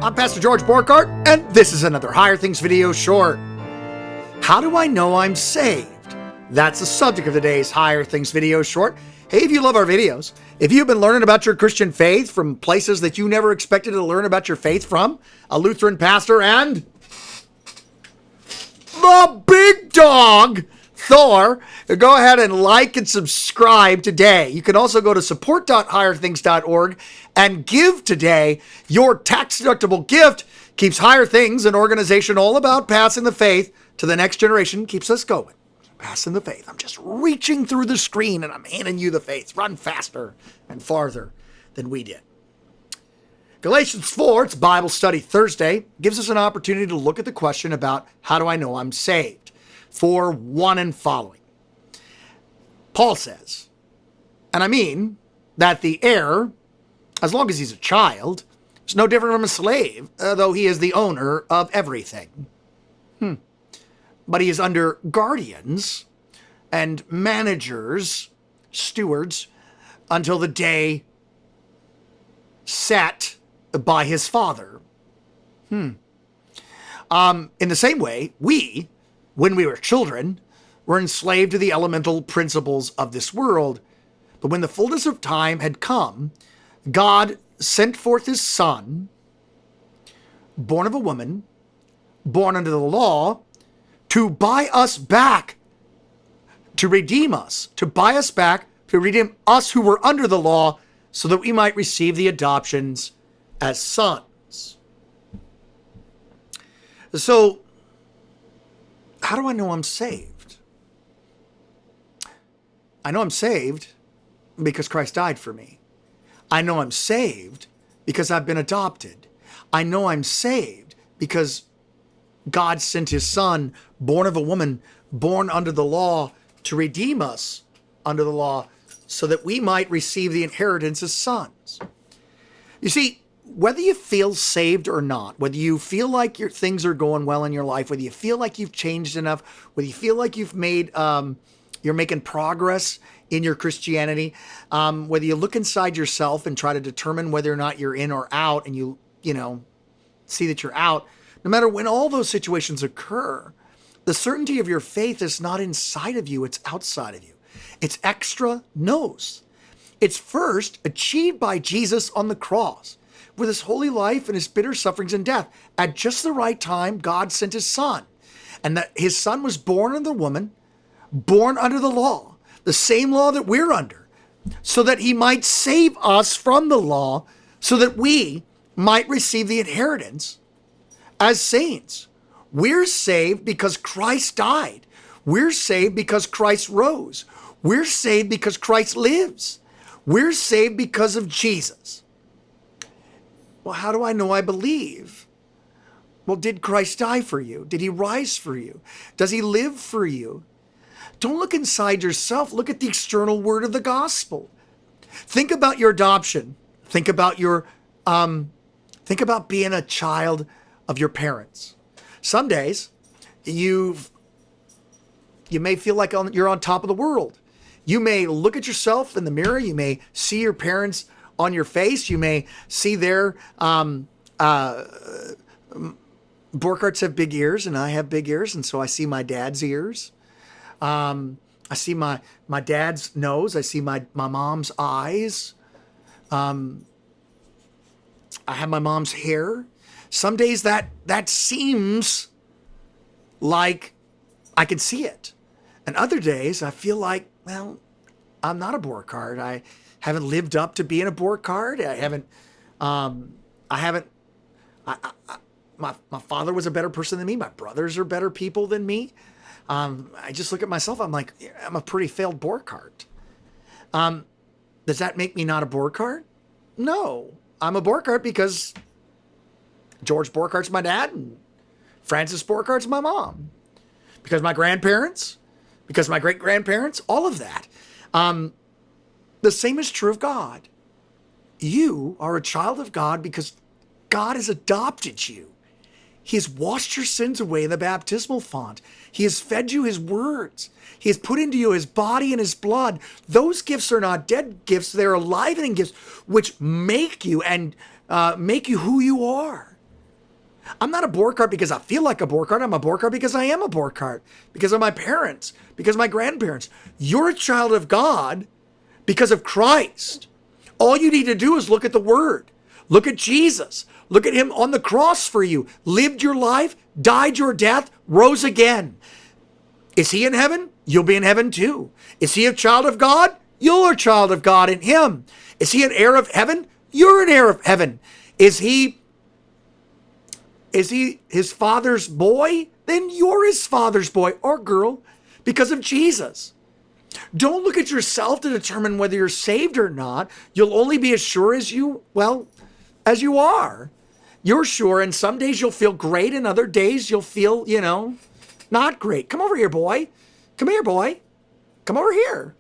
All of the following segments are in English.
I'm Pastor George Borghardt, and this is another Higher Things video short. How do I know I'm saved? That's the subject of today's Higher Things video short. Hey, if you love our videos, if you've been learning about your Christian faith from places that you never expected to learn about your faith from, a Lutheran pastor and the big dog, Thor, go ahead and like and subscribe today. You can also go to support.higherthings.org and give today. Your tax-deductible gift keeps Higher Things, an organization all about passing the faith to the next generation, keeps us going. Passing the faith. I'm just reaching through the screen and I'm handing you the faith. Run faster and farther than we did. Galatians 4, it's Bible Study Thursday, gives us an opportunity to look at the question about how do I know I'm saved? For 1 and following. Paul says, and I mean that the heir, as long as he's a child, is no different from a slave, though he is the owner of everything. But he is under guardians and managers, stewards, until the day set by his father. In the same way, we, when we were children, were enslaved to the elemental principles of this world. But when the fullness of time had come, God sent forth his Son, born of a woman, born under the law, to buy us back, to redeem us, to buy us back, to redeem us who were under the law, so that we might receive the adoptions as sons. So, how do I know I'm saved? I know I'm saved because Christ died for me. I know I'm saved because I've been adopted. I know I'm saved because God sent his Son, born of a woman, born under the law, to redeem us under the law so that we might receive the inheritance as sons. You see, whether you feel saved or not, whether you feel like your things are going well in your life, whether you feel like you've changed enough, whether you feel like you've made, you're making progress in your Christianity, whether you look inside yourself and try to determine whether or not you're in or out, and you see that you're out, no matter when all those situations occur, the certainty of your faith is not inside of you, it's outside of you. It's extra nos. It's first achieved by Jesus on the cross. With his holy life and his bitter sufferings and death, at just the right time, God sent his Son. And that his Son was born of the woman, born under the law, the same law that we're under, so that he might save us from the law, so that we might receive the inheritance as saints. We're saved because Christ died. We're saved because Christ rose. We're saved because Christ lives. We're saved because of Jesus. Well, how do I know I believe? Well, did Christ die for you? Did he rise for you? Does he live for you? Don't look inside yourself. Look at the external word of the gospel. Think about your adoption. Think about being a child of your parents. Some days you may feel like you're on top of the world. You may look at yourself in the mirror. You may see your parents on your face. You may see their Borghardts have big ears and I have big ears, and so I see my dad's ears. I see my dad's nose. I see my mom's eyes. I have my mom's hair. Some days that seems like I can see it. And other days I feel like, well, I'm not a Borghardt. I haven't lived up to being a Borghardt. My father was a better person than me. My brothers are better people than me. I just look at myself. I'm like, I'm a pretty failed Borghardt. Does that make me not a Borghardt? No, I'm a Borghardt because George Borghardt's my dad and Frances Borghardt's my mom. Because my grandparents, because my great-grandparents, all of that. The same is true of God. You are a child of God because God has adopted you. He has washed your sins away in the baptismal font. He has fed you his words. He has put into you his body and his blood. Those gifts are not dead gifts. They're alive-ing gifts which make you who you are. I'm not a Borghardt because I feel like a Borghardt. I'm a Borghardt because I am a Borghardt, because of my parents, because of my grandparents. You're a child of God because of Christ. All you need to do is look at the Word. Look at Jesus. Look at him on the cross for you. Lived your life, died your death, rose again. Is he in heaven? You'll be in heaven too. Is he a child of God? You're a child of God in him. Is he an heir of heaven? You're an heir of heaven. Is he his father's boy? Then you're his father's boy or girl because of Jesus. Don't look at yourself to determine whether you're saved or not. You'll only be as sure as you are. You're sure, and some days you'll feel great, and other days you'll feel, not great. Come over here, boy. Come here, boy. Come over here.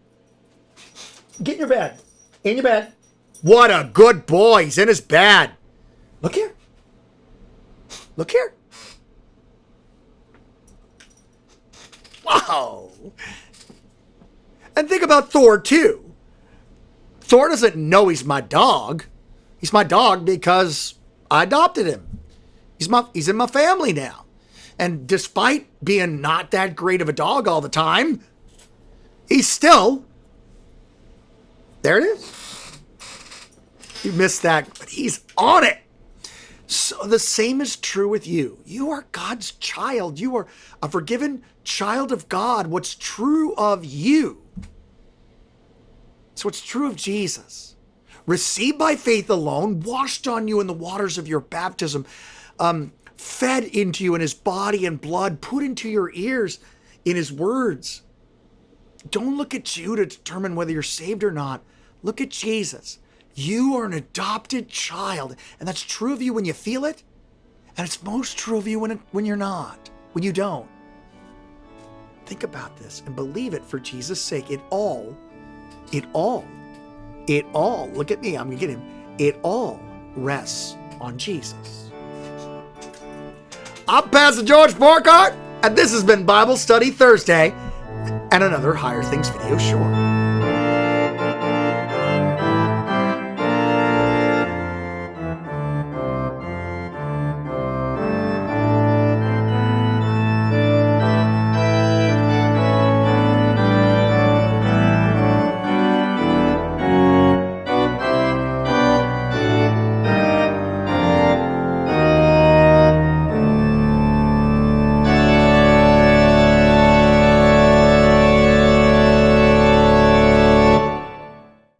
Get in your bed. In your bed. What a good boy. He's in his bed. Look here. Look here. Wow. And think about Thor, too. Thor doesn't know he's my dog. He's my dog because I adopted him. He's in my family now. And despite being not that great of a dog all the time, he's still, there it is. You missed that, but he's on it. So the same is true with you. You are God's child. You are a forgiven child of God. What's true of you? So what's true of Jesus? Received by faith alone, washed on you in the waters of your baptism, fed into you in his body and blood, put into your ears in his words. Don't look at you to determine whether you're saved or not. Look at Jesus. You are an adopted child, and that's true of you when you feel it, and it's most true of you when you're not, when you don't. Think about this and believe it for Jesus' sake. It all, look at me, I'm going to get him. It all rests on Jesus. I'm Pastor George Borghardt, and this has been Bible Study Thursday and another Higher Things video short.